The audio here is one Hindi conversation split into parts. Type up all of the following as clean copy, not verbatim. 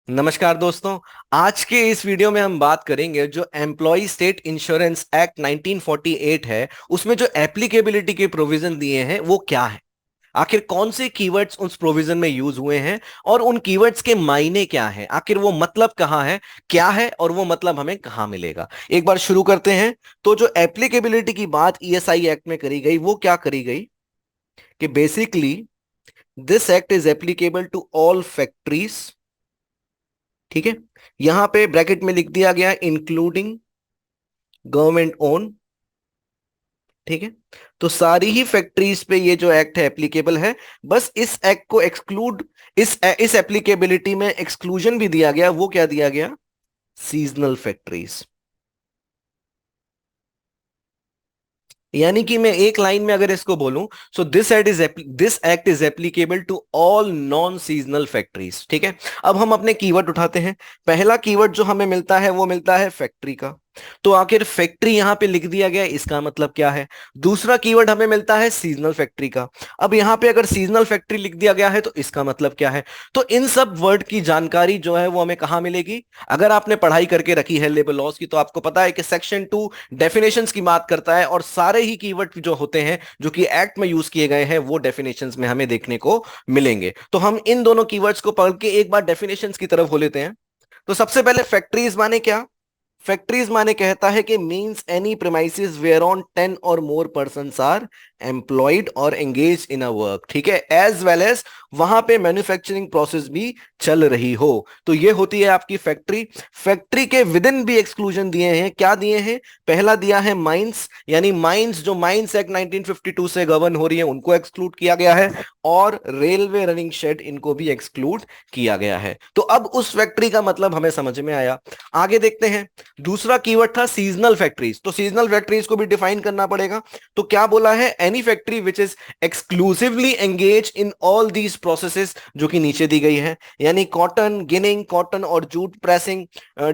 नमस्कार दोस्तों। आज के इस वीडियो में हम बात करेंगे जो एम्प्लॉय स्टेट इंश्योरेंस एक्ट 1948 है, उसमें जो एप्लीकेबिलिटी के प्रोविजन दिए हैं वो क्या है। आखिर कौन से कीवर्ड्स उस प्रोविजन में यूज हुए हैं और उन कीवर्ड्स के मायने क्या है, आखिर वो मतलब कहाँ है, क्या है और वो मतलब हमें कहाँ मिलेगा। एक बार शुरू करते हैं। तो जो एप्लीकेबिलिटी की बात ईएसआई एक्ट में करी गई वो क्या करी गई कि basically this act is applicable to all factories. ठीक है, यहां पे ब्रैकेट में लिख दिया गया इंक्लूडिंग गवर्नमेंट ओन। ठीक है, तो सारी ही फैक्ट्रीज पे ये जो एक्ट है एप्लीकेबल है। बस इस एक्ट को एक्सक्लूड, इस एप्लीकेबिलिटी में एक्सक्लूजन भी दिया गया। वो क्या दिया गया? Seasonal factories. यानी कि मैं एक लाइन में अगर इसको बोलूं, so this act is applicable to all non seasonal factories. ठीक है, अब हम अपने कीवर्ड उठाते हैं। पहला कीवर्ड जो हमें मिलता है वो मिलता है फैक्ट्री का। तो आखिर फैक्ट्री यहां पे लिख दिया गया, इसका मतलब क्या है? दूसरा कीवर्ड हमें मिलता है सीजनल फैक्ट्री का। अब यहां पे अगर सीजनल फैक्ट्री लिख दिया गया है तो इसका मतलब क्या है? तो इन सब वर्ड की जानकारी जो है वो हमें कहां मिलेगी? अगर आपने पढ़ाई करके रखी है लेबर लॉज की, तो आपको पता है कि सेक्शन 2 डेफिनेशंस की बात करता है और सारे ही कीवर्ड जो होते हैं जो कि एक्ट में यूज किए गए हैं वो डेफिनेशंस में हमें देखने को मिलेंगे। तो हम इन दोनों कीवर्ड्स को पढ़ के एक बार डेफिनेशंस की तरफ हो लेते हैं। तो सबसे पहले फैक्ट्रीज माने क्या? फैक्ट्रीज माने कहता है कि means any premises where on 10 और मोर पर्संस आर एम्प्लॉयड और एंगेज इन अ वर्क। ठीक है, एज वेल एज वहां पे मैन्युफैक्चरिंग प्रोसेस भी चल रही हो, तो ये होती है आपकी फैक्ट्री। फैक्ट्री के विद इन भी एक्सक्लूजन दिए हैं। क्या दिए हैं? पहला दिया है माइंस, यानी माइंस जो माइंस एक्ट 1952 से गवर्न हो रही है उनको एक्सक्लूड किया गया है, और रेलवे रनिंग शेड इनको भी एक्सक्लूड किया गया है। तो अब उस फैक्ट्री का मतलब हमें समझ में आया। आगे देखते हैं। दूसरा कीवर्ड था सीजनल फैक्ट्रीज। तो सीजनल फैक्ट्रीज को भी डिफाइन करना पड़ेगा। तो क्या बोला है? Any factory which is exclusively engage in all these processes, जो कि नीचे दी गई है, यानी कॉटन गिनिंग, कॉटन और jute pressing,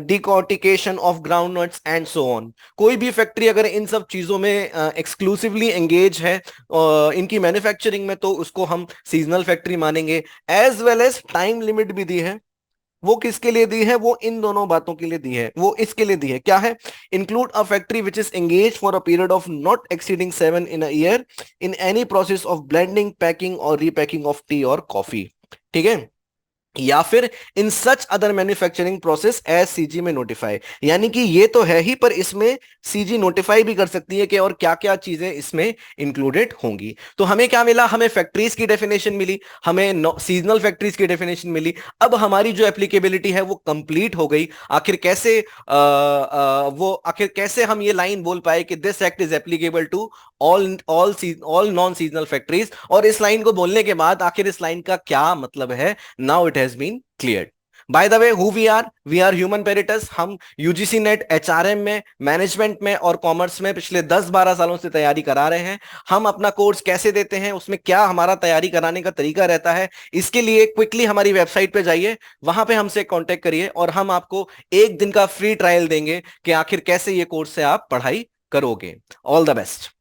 decortication of ground nuts and so on. कोई भी फैक्ट्री अगर इन सब चीजों में एक्सक्लूसिवली एंगेज है इनकी मैन्युफैक्चरिंग में, तो उसको हम सीजनल फैक्ट्री मानेंगे। As well as time limit भी दी है। वो किसके लिए दी है? वो इन दोनों बातों के लिए दी है। वो इसके लिए दी है, क्या है? Include a factory which is engage for a period of not exceeding 7 in a year in any process of blending, packing और रीपैकिंग ऑफ टी और कॉफी। ठीक है, या फिर in such other manufacturing process as CG में नोटिफाई। यानी कि ये तो है ही, पर इसमें सीजी नोटिफाई भी कर सकती है कि और क्या क्या चीजें इसमें इंक्लूडेड होंगी। तो हमें क्या मिला? हमें फैक्ट्रीज की डेफिनेशन मिली, हमें सीजनल फैक्ट्रीज की डेफिनेशन मिली। अब हमारी जो एप्लीकेबिलिटी है वो कंप्लीट हो गई। आखिर कैसे वो आखिर कैसे हम ये लाइन बोल पाए कि this act is applicable to all non seasonal factories? और इस लाइन को बोलने के बाद आखिर इस लाइन का क्या मतलब है? Now it has been cleared. By the way, who we are human पेरिटस। हम यूजीसी नेट एचआरएम में, मैनेजमेंट में और कॉमर्स में पिछले 10-12 सालों से तैयारी करा रहे हैं। हम अपना कोर्स कैसे देते हैं, उसमें क्या हमारा तैयारी कराने का तरीका रहता है, इसके लिए क्विकली हमारी वेबसाइट पे जाइए, वहां पे हमसे कांटेक्ट करिए और हम आपको एक दिन का फ्री ट्रायल देंगे कि आखिर कैसे ये कोर्स से आप पढ़ाई करोगे। All the best.